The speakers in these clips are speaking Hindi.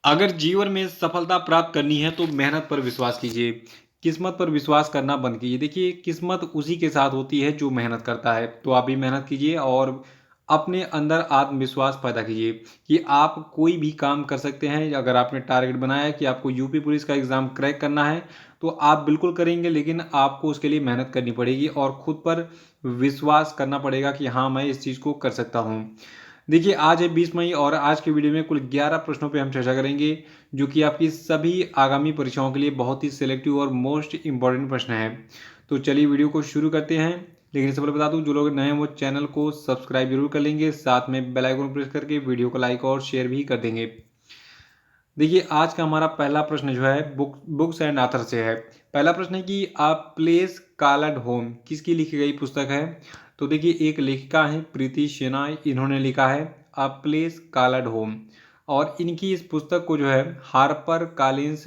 अगर जीवन में सफलता प्राप्त करनी है तो मेहनत पर विश्वास कीजिए। किस्मत पर विश्वास करना बंद कीजिए। देखिए, किस्मत उसी के साथ होती है जो मेहनत करता है। तो आप भी मेहनत कीजिए और अपने अंदर आत्मविश्वास पैदा कीजिए कि आप कोई भी काम कर सकते हैं। अगर आपने टारगेट बनाया है कि आपको यूपी पुलिस का एग्ज़ाम क्रैक करना है, तो आप बिल्कुल करेंगे, लेकिन आपको उसके लिए मेहनत करनी पड़ेगी और खुद पर विश्वास करना पड़ेगा कि हाँ, मैं इस चीज़ को कर सकता हूँ। देखिए, आज है 20 मई और आज के वीडियो में कुल 11 प्रश्नों पे हम चर्चा करेंगे, जो कि आपकी सभी आगामी परीक्षाओं के लिए बहुत ही सिलेक्टिव और मोस्ट इम्पॉर्टेंट प्रश्न हैं। तो चलिए वीडियो को शुरू करते हैं। लेकिन इससे पहले बता दूं, जो लोग नए हैं वो चैनल को सब्सक्राइब जरूर कर लेंगे, साथ में बेल आइकन प्रेस करके वीडियो को लाइक और शेयर भी कर देंगे। देखिए, आज का हमारा पहला प्रश्न जो है बुक्स एंड ऑथर से है। पहला प्रश्न है कि अ प्लेस कॉल्ड होम किसकी लिखी गई पुस्तक है? तो देखिए, एक लेखिका है प्रीति शेनाय, इन्होंने लिखा है अ प्लेस कॉल्ड होम। और इनकी इस पुस्तक को जो है हार्पर कॉलिन्स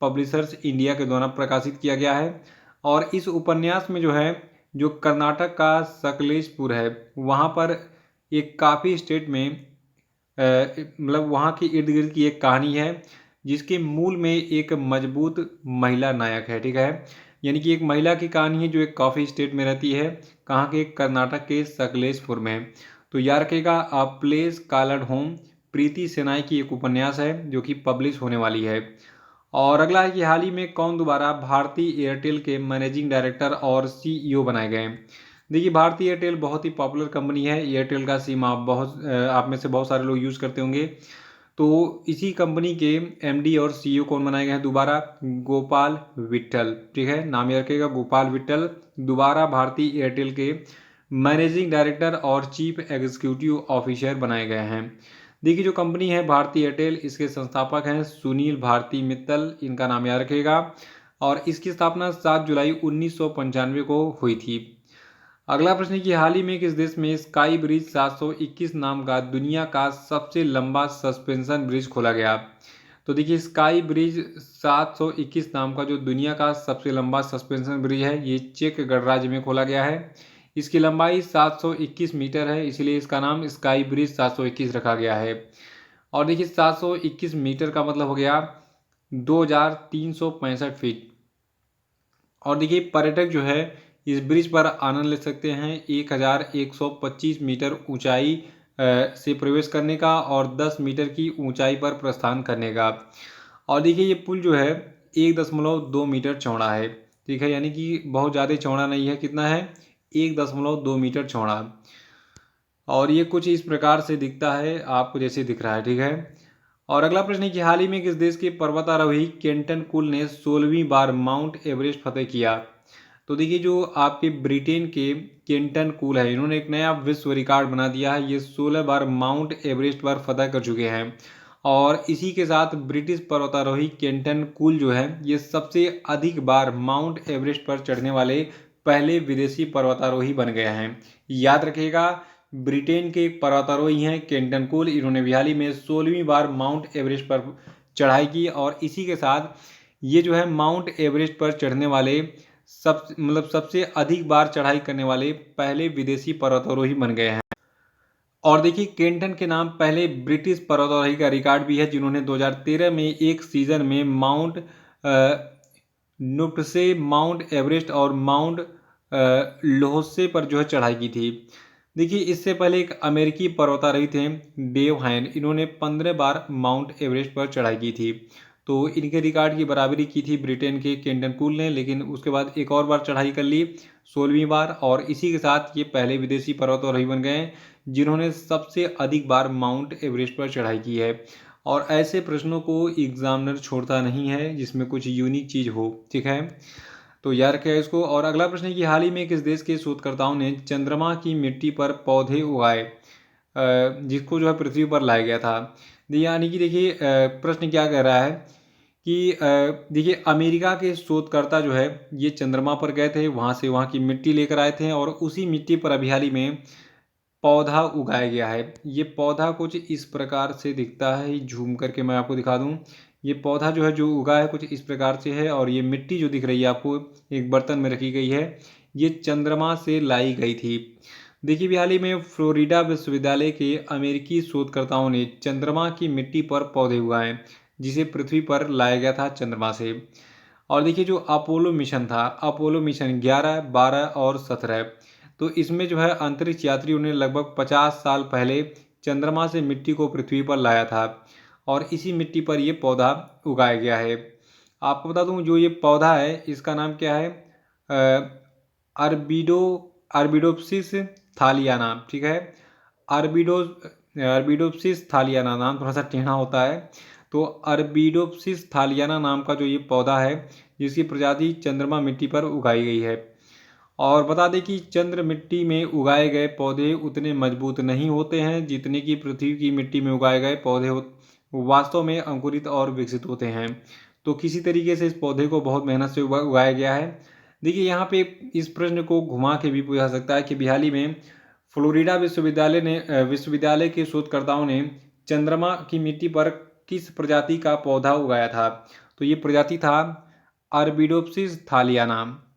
पब्लिशर्स इंडिया के द्वारा प्रकाशित किया गया है। और इस उपन्यास में जो है, जो कर्नाटक का सकलेशपुर है, वहाँ पर एक काफ़ी स्टेट में मतलब वहाँ के इर्द गिर्द की एक कहानी है, जिसके मूल में एक मजबूत महिला नायक है। ठीक है, यानी कि एक महिला की कहानी है जो एक कॉफ़ी स्टेट में रहती है। कहाँ के? कर्नाटक के सकलेशपुर में। तो याद रखिएगा, अ प्लेस कॉल्ड होम प्रीति सेनाई की एक उपन्यास है जो कि पब्लिश होने वाली है। और अगला है कि हाल ही में कौन दोबारा भारती एयरटेल के मैनेजिंग डायरेक्टर और सीईओ बनाए गए हैं? देखिए, भारती एयरटेल बहुत ही पॉपुलर कंपनी है। एयरटेल का सिम आप में से बहुत सारे लोग यूज़ करते होंगे। तो इसी कंपनी के एमडी और सीईओ कौन बनाए गए हैं दोबारा? गोपाल विट्ठल। ठीक है, नाम याद रखिएगा, गोपाल विट्ठल दोबारा भारती एयरटेल के मैनेजिंग डायरेक्टर और चीफ एग्जीक्यूटिव ऑफिसर बनाए गए हैं। देखिए, जो कंपनी है भारती एयरटेल, इसके संस्थापक हैं सुनील भारती मित्तल, इनका नाम याद रखिएगा। और इसकी स्थापना 7 जुलाई 1995 को हुई थी। अगला प्रश्न है कि हाल ही में किस देश में स्काई ब्रिज 721 नाम का दुनिया का सबसे लंबा सस्पेंशन ब्रिज खोला गया? तो देखिए, स्काई ब्रिज 721 नाम का जो दुनिया का सबसे लंबा सस्पेंशन ब्रिज है, ये चेक गणराज्य में खोला गया है। इसकी लंबाई 721 मीटर है, इसलिए इसका नाम स्काई ब्रिज 721 रखा गया है। और देखिए, 721 मीटर का मतलब हो गया 2365 फीट। और देखिए, पर्यटक जो है इस ब्रिज पर आनंद ले सकते हैं 1125 मीटर ऊंचाई से प्रवेश करने का और 10 मीटर की ऊंचाई पर प्रस्थान करने का। और देखिए, ये पुल जो है 1.2 मीटर चौड़ा है। ठीक है, यानी कि बहुत ज़्यादा चौड़ा नहीं है। कितना है? 1.2 मीटर चौड़ा। और ये कुछ इस प्रकार से दिखता है, आपको जैसे दिख रहा है। ठीक है, और अगला प्रश्न है कि हाल ही में किस देश के पर्वतारोही केंटन कुल ने 16वीं बार माउंट एवरेस्ट फतेह किया? तो देखिए, जो आपके ब्रिटेन के केंटन कूल है, इन्होंने एक नया विश्व रिकॉर्ड बना दिया है। ये 16 बार माउंट एवरेस्ट पर फतह कर चुके हैं। और इसी के साथ ब्रिटिश पर्वतारोही केंटन कूल जो है, ये सबसे अधिक बार माउंट एवरेस्ट पर चढ़ने वाले पहले विदेशी पर्वतारोही बन गए हैं। याद रखिएगा, ब्रिटेन के एक पर्वतारोही हैं केंटन कूल, इन्होंने हाल ही में 16वीं बार माउंट एवरेस्ट पर चढ़ाई की। और इसी के साथ ये जो है माउंट एवरेस्ट पर चढ़ने वाले सबसे अधिक बार चढ़ाई करने वाले पहले विदेशी पर्वतारोही बन गए हैं। और देखिए, केंटन के नाम पहले ब्रिटिश पर्वतारोही का रिकॉर्ड भी है, जिन्होंने 2013 में एक सीजन में माउंट नुप्से, माउंट एवरेस्ट और माउंट लोहसे पर जो है चढ़ाई की थी। देखिए, इससे पहले एक अमेरिकी पर्वतारोही थे डेव हाइन, इन्होंने 15 बार माउंट एवरेस्ट पर चढ़ाई की थी। तो इनके रिकॉर्ड की बराबरी की थी ब्रिटेन के केंटन कूल ने, लेकिन उसके बाद एक और बार चढ़ाई कर ली 16वीं बार। और इसी के साथ ये पहले विदेशी पर्वतारोही बन गए जिन्होंने सबसे अधिक बार माउंट एवरेस्ट पर चढ़ाई की है। और ऐसे प्रश्नों को एग्जामिनर छोड़ता नहीं है जिसमें कुछ यूनिक चीज़ हो। ठीक है, तो याद रखें इसको। और अगला प्रश्न है कि हाल ही में किस देश के शोधकर्ताओं ने चंद्रमा की मिट्टी पर पौधे उगाए, जिसको जो है पृथ्वी पर लाया गया था? यानी कि देखिए, प्रश्न क्या कह रहा है कि देखिए, अमेरिका के शोधकर्ता जो है ये चंद्रमा पर गए थे, वहाँ से वहाँ की मिट्टी लेकर आए थे और उसी मिट्टी पर अभी हाल ही में पौधा उगाया गया है। ये पौधा कुछ इस प्रकार से दिखता है, झूम करके मैं आपको दिखा दूं। ये पौधा जो है जो उगा है कुछ इस प्रकार से है। और ये मिट्टी जो दिख रही है आपको एक बर्तन में रखी गई है, ये चंद्रमा से लाई गई थी। देखिए, भी हाल ही में फ्लोरिडा विश्वविद्यालय के अमेरिकी शोधकर्ताओं ने चंद्रमा की मिट्टी पर पौधे उगाए, जिसे पृथ्वी पर लाया गया था चंद्रमा से। और देखिए जो अपोलो मिशन था, अपोलो मिशन 11, 12 और 17, तो इसमें जो है अंतरिक्ष यात्रियों ने लगभग 50 साल पहले चंद्रमा से मिट्टी को पृथ्वी पर लाया था और इसी मिट्टी पर ये पौधा उगाया गया है। आपको बता दूं जो ये पौधा है इसका नाम क्या है, अरबिडो अरबिडोप्सिस थालियाना। ठीक है, अरबिडो अरबिडोप्सिस थालियाना, नाम थोड़ा सा टेढ़ा होता है। तो अरबिडोप्सिस थालियाना नाम का जो ये पौधा है जिसकी प्रजाति चंद्रमा मिट्टी पर उगाई गई है। और बता दें कि चंद्र मिट्टी में उगाए गए पौधे उतने मजबूत नहीं होते हैं जितने कि पृथ्वी की मिट्टी में उगाए गए पौधे वास्तव में अंकुरित और विकसित होते हैं। तो किसी तरीके से इस पौधे को बहुत मेहनत से उगाया गया है। देखिए यहाँ पे इस प्रश्न को घुमा के भी पूछा सकता है कि हाल ही में फ्लोरिडा विश्वविद्यालय के शोधकर्ताओं ने चंद्रमा की मिट्टी पर किस प्रजाति का पौधा उगाया था। तो ये प्रजाति था अरबिडोप्सिस थालियाना।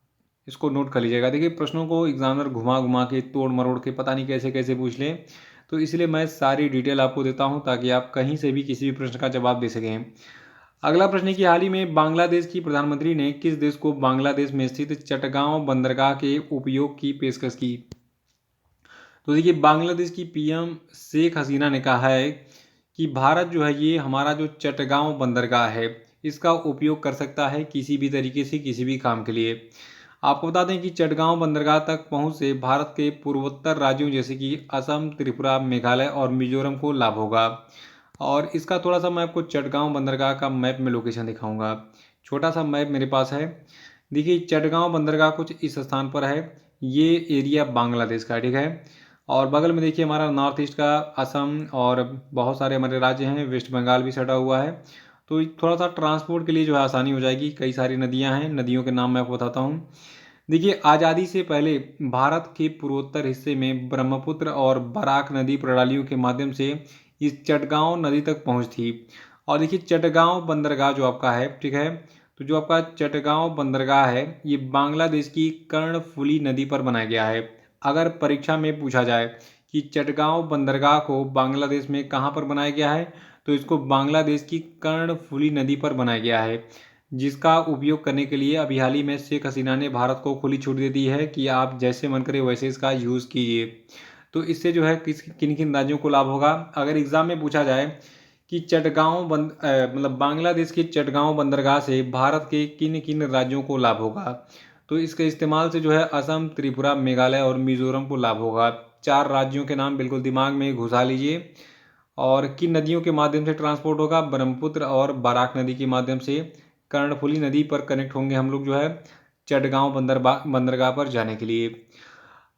इसको नोट कर लीजिएगा। देखिए प्रश्नों को एग्जामिनर घुमा घुमा के तोड़ मरोड़ के पता नहीं कैसे कैसे पूछ लें, तो इसलिए मैं सारी डिटेल आपको देता हूं ताकि आप कहीं से भी किसी भी प्रश्न का जवाब दे सकें। अगला प्रश्न है कि हाल ही में बांग्लादेश की प्रधानमंत्री ने किस देश को बांग्लादेश में स्थित चटगांव बंदरगाह के उपयोग की पेशकश की। तो देखिए बांग्लादेश की पीएम शेख हसीना ने कहा है कि भारत जो है ये हमारा जो चटगांव बंदरगाह है इसका उपयोग कर सकता है किसी भी तरीके से किसी भी काम के लिए। आपको बता दें कि चटगांव बंदरगाह तक पहुंच से भारत के पूर्वोत्तर राज्यों जैसे कि असम, त्रिपुरा, मेघालय और मिजोरम को लाभ होगा। और इसका थोड़ा सा मैं आपको चटगांव बंदरगाह का मैप में लोकेशन दिखाऊंगा। छोटा सा मैप मेरे पास है। देखिए चटगांव बंदरगाह कुछ इस स्थान पर है। ये एरिया बांग्लादेश का, ठीक है। और बगल में देखिए हमारा नॉर्थ ईस्ट का असम और बहुत सारे हमारे राज्य हैं, वेस्ट बंगाल भी सटा हुआ है। तो थोड़ा सा ट्रांसपोर्ट के लिए जो है आसानी हो जाएगी। कई सारी नदियां हैं, नदियों के नाम मैं आपको बताता हूँ। देखिए आज़ादी से पहले भारत के पूर्वोत्तर हिस्से में ब्रह्मपुत्र और बराक नदी प्रणालियों के माध्यम से इस चटगांव नदी तक पहुंच थी। और देखिए चटगांव बंदरगाह जो आपका है, ठीक है, तो जो आपका चटगांव बंदरगाह है ये बांग्लादेश की कर्णफुली नदी पर बनाया गया है। अगर परीक्षा में पूछा जाए कि चटगांव बंदरगाह को बांग्लादेश में कहाँ पर बनाया गया है, तो इसको बांग्लादेश की कर्णफुली नदी पर बनाया गया है, जिसका उपयोग करने के लिए अभी हाल ही में शेख हसीना ने भारत को खुली छूट दे दी है कि आप जैसे मन करे वैसे इसका यूज़ कीजिए। तो इससे जो है किन किन राज्यों को लाभ होगा। अगर एग्जाम में पूछा जाए कि मतलब बांग्लादेश के चटगांव बंदरगाह से भारत के किन किन राज्यों को लाभ होगा, तो इसके इस्तेमाल से जो है असम, त्रिपुरा, मेघालय और मिजोरम को लाभ होगा। 4 राज्यों के नाम बिल्कुल दिमाग में घुसा लीजिए। और किन नदियों के माध्यम से ट्रांसपोर्ट होगा, ब्रह्मपुत्र और बराक नदी के माध्यम से कर्णफुली नदी पर कनेक्ट होंगे हम लोग जो है चटगांव बंदरगाह पर जाने के लिए।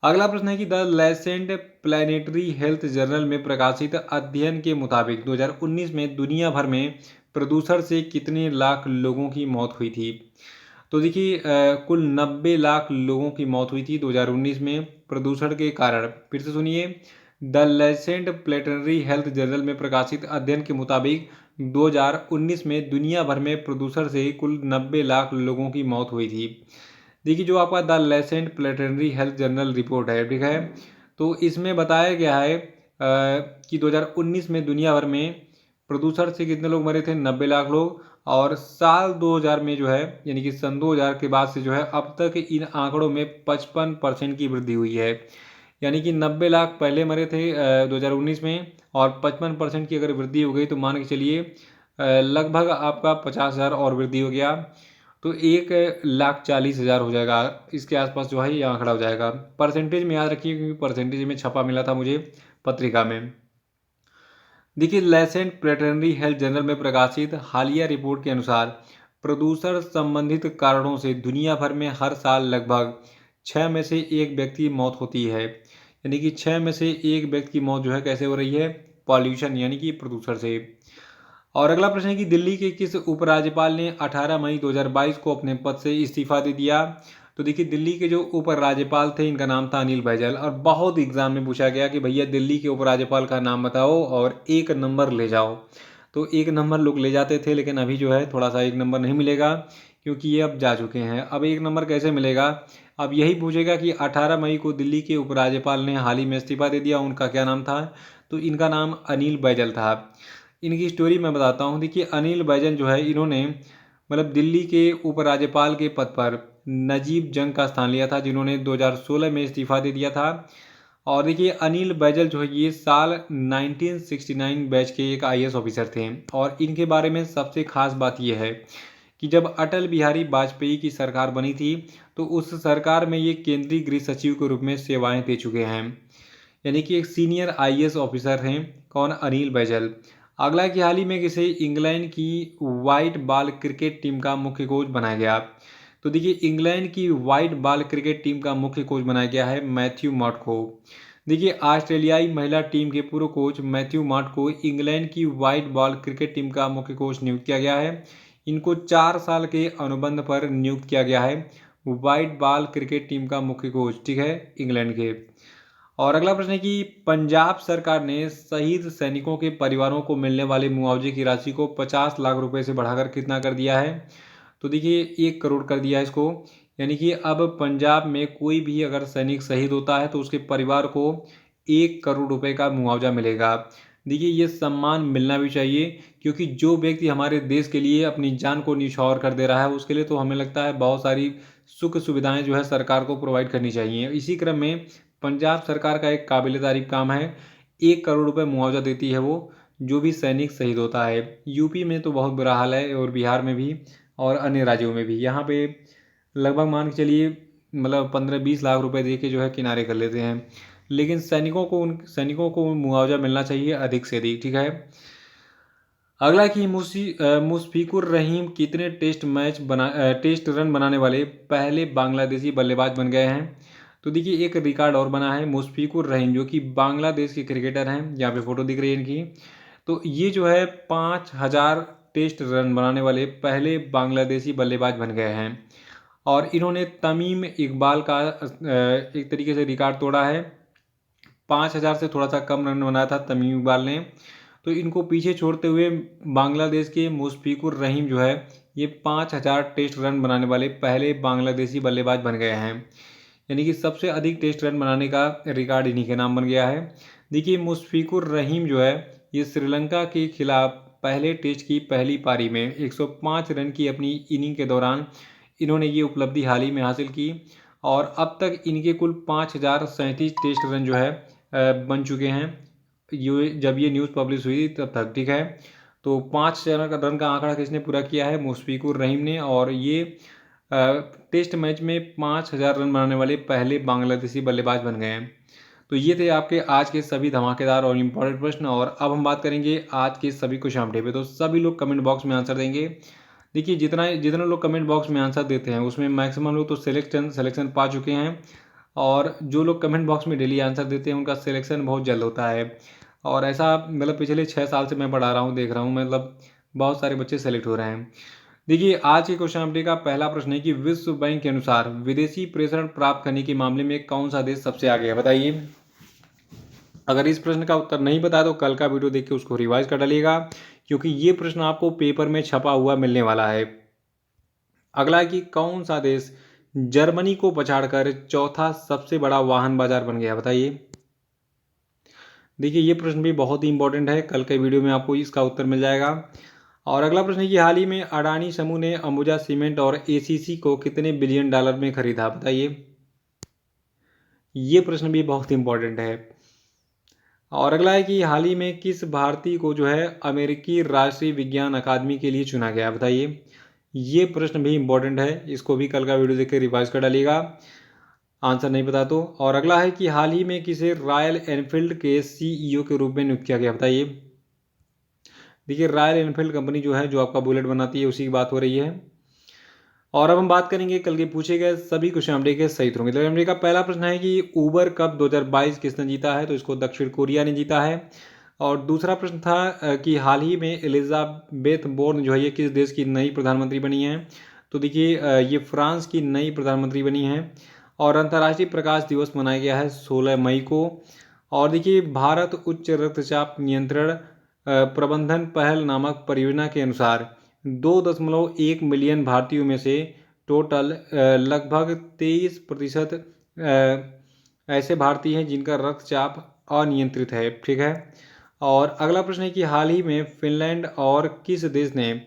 अगला प्रश्न है कि द लैसेंट प्लानिटरी हेल्थ जर्नल में प्रकाशित अध्ययन के मुताबिक 2019 में दुनिया भर में प्रदूषण से कितने लाख लोगों की मौत हुई थी। तो देखिए कुल 90 लाख लोगों की मौत हुई थी 2019 में प्रदूषण के कारण। फिर से सुनिए, द लैसेंट प्लेटनरी हेल्थ जर्नल में प्रकाशित अध्ययन के मुताबिक 2019 में दुनिया भर में प्रदूषण से कुल 90 लाख लोगों की मौत हुई थी। देखिए जो आपका द लैसेंट प्लेटनरी हेल्थ जर्नल रिपोर्ट है, ठीक है, तो इसमें बताया गया है कि 2019 में दुनिया भर में प्रदूषण से कितने लोग मरे थे, 90 लाख लोग। और साल 2000 में जो है यानी कि सन 2000 के बाद से जो है अब तक इन आंकड़ों में 55% की वृद्धि हुई है। यानी कि 90 लाख पहले मरे थे 2019 में, और 55% की अगर वृद्धि हो गई तो मान के चलिए लगभग आपका 50,000 और वृद्धि हो गया, तो 1,40,000 हो जाएगा। इसके आसपास जो है ये आंकड़ा हो जाएगा। परसेंटेज में याद रखिए क्योंकि परसेंटेज में छपा मिला था मुझे पत्रिका में। देखिए लैसेंट प्लेटनरी हेल्थ जर्नल में प्रकाशित हालिया रिपोर्ट के अनुसार प्रदूषण संबंधित कारणों से दुनिया भर में हर साल लगभग 6 में से 1 व्यक्ति की मौत होती है। यानी कि 6 में से 1 व्यक्ति की मौत जो है कैसे हो रही है, पॉल्यूशन यानी कि प्रदूषण से। और अगला प्रश्न है कि दिल्ली के किस उपराज्यपाल ने 18 मई 2022 को अपने पद से इस्तीफा दे दिया। तो देखिए दिल्ली के जो उपराज्यपाल थे इनका नाम था अनिल बैजल। और बहुत एग्जाम में पूछा गया कि भैया दिल्ली के उपराज्यपाल का नाम बताओ और 1 नंबर ले जाओ। तो 1 नंबर लोग ले जाते थे, लेकिन अभी जो है थोड़ा सा 1 नंबर नहीं मिलेगा क्योंकि ये अब जा चुके हैं। अब 1 नंबर कैसे मिलेगा, अब यही पूछेगा कि 18 मई को दिल्ली के उपराज्यपाल ने हाल ही में इस्तीफा दे दिया, उनका क्या नाम था। तो इनका नाम अनिल बैजल था। इनकी स्टोरी मैं बताता हूँ। देखिए अनिल बैजल जो है इन्होंने मतलब दिल्ली के उपराज्यपाल के पद पर नजीब जंग का स्थान लिया था, जिन्होंने 2016 में इस्तीफा दे दिया था। और देखिए अनिल बैजल जो है ये साल 1969 बैच के एक आईएएस ऑफिसर थे। और इनके बारे में सबसे खास बात यह है कि जब अटल बिहारी वाजपेयी की सरकार बनी थी तो उस सरकार में ये केंद्रीय गृह सचिव के रूप में सेवाएं दे चुके हैं, यानी कि एक सीनियर आईएएस ऑफिसर हैं। कौन? अनिल बैजल। अगला कि हाल ही में किसे इंग्लैंड की वाइट बॉल क्रिकेट टीम का मुख्य कोच बनाया गया? तो देखिए इंग्लैंड की वाइट बॉल क्रिकेट टीम का मुख्य कोच बनाया गया है मैथ्यू मॉड को। देखिए ऑस्ट्रेलियाई महिला टीम के पूर्व कोच मैथ्यू मॉड को इंग्लैंड की वाइट बॉल क्रिकेट टीम का मुख्य कोच नियुक्त किया गया है। इनको 4 साल के अनुबंध पर नियुक्त किया गया है वाइट बॉल क्रिकेट टीम का मुख्य कोच, ठीक है, इंग्लैंड के। और अगला प्रश्न है कि पंजाब सरकार ने शहीद सैनिकों के परिवारों को मिलने वाले मुआवजे की राशि को 50 लाख रुपए से बढ़ाकर कितना कर दिया है? तो देखिए 1 करोड़ कर दिया है इसको। यानी कि अब पंजाब में कोई भी अगर सैनिक शहीद होता है तो उसके परिवार को 1 करोड़ रुपए का मुआवजा मिलेगा। देखिए ये सम्मान मिलना भी चाहिए, क्योंकि जो व्यक्ति हमारे देश के लिए अपनी जान को न्यौछावर कर दे रहा है उसके लिए तो हमें लगता है बहुत सारी सुख सुविधाएं जो है सरकार को प्रोवाइड करनी चाहिए। इसी क्रम में पंजाब सरकार का एक काबिल तारीफ काम है, 1 करोड़ रुपए मुआवजा देती है वो जो भी सैनिक शहीद होता है। यूपी में तो बहुत बुरा हाल है और बिहार में भी और अन्य राज्यों में भी। यहाँ पे लगभग मान के चलिए मतलब 15-20 लाख रुपए दे के जो है किनारे कर लेते हैं, लेकिन सैनिकों को मुआवजा मिलना चाहिए अधिक से अधिक, ठीक है। अगला कि मुशफिकुर रहीम कितने टेस्ट रन बनाने वाले पहले बांग्लादेशी बल्लेबाज बन गए हैं? तो देखिए एक रिकॉर्ड और बना है। मुशफिकुर रहीम जो कि बांग्लादेश के क्रिकेटर हैं, यहाँ पे फोटो दिख रही है इनकी, तो ये जो है 5000 टेस्ट रन बनाने वाले पहले बांग्लादेशी बल्लेबाज बन गए हैं। और इन्होंने तमीम इकबाल का एक तरीके से रिकॉर्ड तोड़ा है। 5000 से थोड़ा सा कम रन बनाया था तमीम इकबाल ने, तो इनको पीछे छोड़ते हुए बांग्लादेश के मुशफिकुर रहीम जो है ये 5000 टेस्ट रन बनाने वाले पहले बांग्लादेशी बल्लेबाज बन गए हैं। यानी कि सबसे अधिक टेस्ट रन बनाने का रिकॉर्ड इन्हीं के नाम बन गया है। देखिए मुशफिकुर रहीम जो है ये श्रीलंका के खिलाफ पहले टेस्ट की पहली पारी में 105 रन की अपनी इनिंग के दौरान इन्होंने ये उपलब्धि हाल ही में हासिल की। और अब तक इनके कुल 5037 टेस्ट रन जो है बन चुके हैं। ये जब ये न्यूज़ पब्लिश हुई तब तक, ठीक है। तो 5 रन का आंकड़ा किसने पूरा किया है? मुशफिकुर रहीम ने। और ये टेस्ट मैच में 5000 रन बनाने वाले पहले बांग्लादेशी बल्लेबाज बन गए हैं। तो ये थे आपके आज के सभी धमाकेदार और इम्पोर्टेंट प्रश्न। और अब हम बात करेंगे आज के सभी क्वेश्चन अपडेट पे। तो सभी लोग कमेंट बॉक्स में आंसर देंगे। देखिए जितना जितने लोग कमेंट बॉक्स में आंसर देते हैं उसमें मैक्सिमम लोग तो सिलेक्शन पा चुके हैं। और जो लोग कमेंट बॉक्स में डेली आंसर देते हैं उनका सिलेक्शन बहुत जल्द होता है। और ऐसा मतलब पिछले 6 साल से मैं पढ़ा रहा हूँ, देख रहा हूँ, मतलब बहुत सारे बच्चे सेलेक्ट हो रहे हैं। देखिए आज के क्वेश्चन अपडेट का पहला प्रश्न है कि विश्व बैंक के अनुसार विदेशी प्रेषण प्राप्त करने के मामले में कौन सा देश सबसे आगे है? बताइए। अगर इस प्रश्न का उत्तर नहीं पता तो कल का वीडियो देख के उसको रिवाइज कर डालिएगा, क्योंकि ये प्रश्न आपको पेपर में छपा हुआ मिलने वाला है। अगला है कि कौन सा देश जर्मनी को पछाड़कर चौथा सबसे बड़ा वाहन बाजार बन गया? बताइए। देखिए ये प्रश्न भी बहुत ही इंपॉर्टेंट है, कल के वीडियो में आपको इसका उत्तर मिल जाएगा। और अगला प्रश्न है कि हाल ही में अडानी समूह ने अंबुजा सीमेंट और एसीसी को कितने बिलियन डॉलर में खरीदा? बताइए। ये प्रश्न भी बहुत इंपॉर्टेंट है। और अगला है कि हाल ही में किस भारतीय को जो है अमेरिकी राष्ट्रीय विज्ञान अकादमी के लिए चुना गया? बताइए। ये प्रश्न भी इंपॉर्टेंट है, इसको भी कल का वीडियो देख के रिवाइज कर डालिएगा आंसर नहीं पता तो। और अगला है कि हाल ही में किसे रॉयल एनफील्ड के सीईओ के रूप में नियुक्त किया गया? बताइए। देखिए रॉयल एनफील्ड कंपनी जो है जो आपका बुलेट बनाती है उसी की बात हो रही है। और अब हम बात करेंगे कल के पूछे गए सभी क्वेश्चन अपडेट के सही उत्तरों की। तो का पहला प्रश्न है कि ऊबर कप 2022 किसने जीता है? तो इसको दक्षिण कोरिया ने जीता है। और दूसरा प्रश्न था कि हाल ही में एलिजाबेथ बोर्न जो है ये किस देश की नई प्रधानमंत्री बनी है? तो देखिए ये फ्रांस की नई प्रधानमंत्री बनी है। और अंतर्राष्ट्रीय प्रकाश दिवस मनाया गया है 16 मई को। और देखिए भारत उच्च रक्तचाप नियंत्रण प्रबंधन पहल नामक परियोजना के अनुसार 2.1 मिलियन भारतीयों में से टोटल लगभग 23% ऐसे भारतीय हैं जिनका रक्तचाप अनियंत्रित है, ठीक है। और अगला प्रश्न है कि हाल ही में फिनलैंड और किस देश ने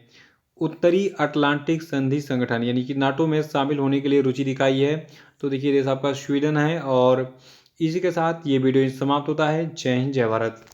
उत्तरी अटलांटिक संधि संगठन यानी कि नाटो में शामिल होने के लिए रुचि दिखाई है? तो देखिए देश आपका स्वीडन है। और इसी के साथ ये वीडियो समाप्त होता है। जय हिंद, जय भारत।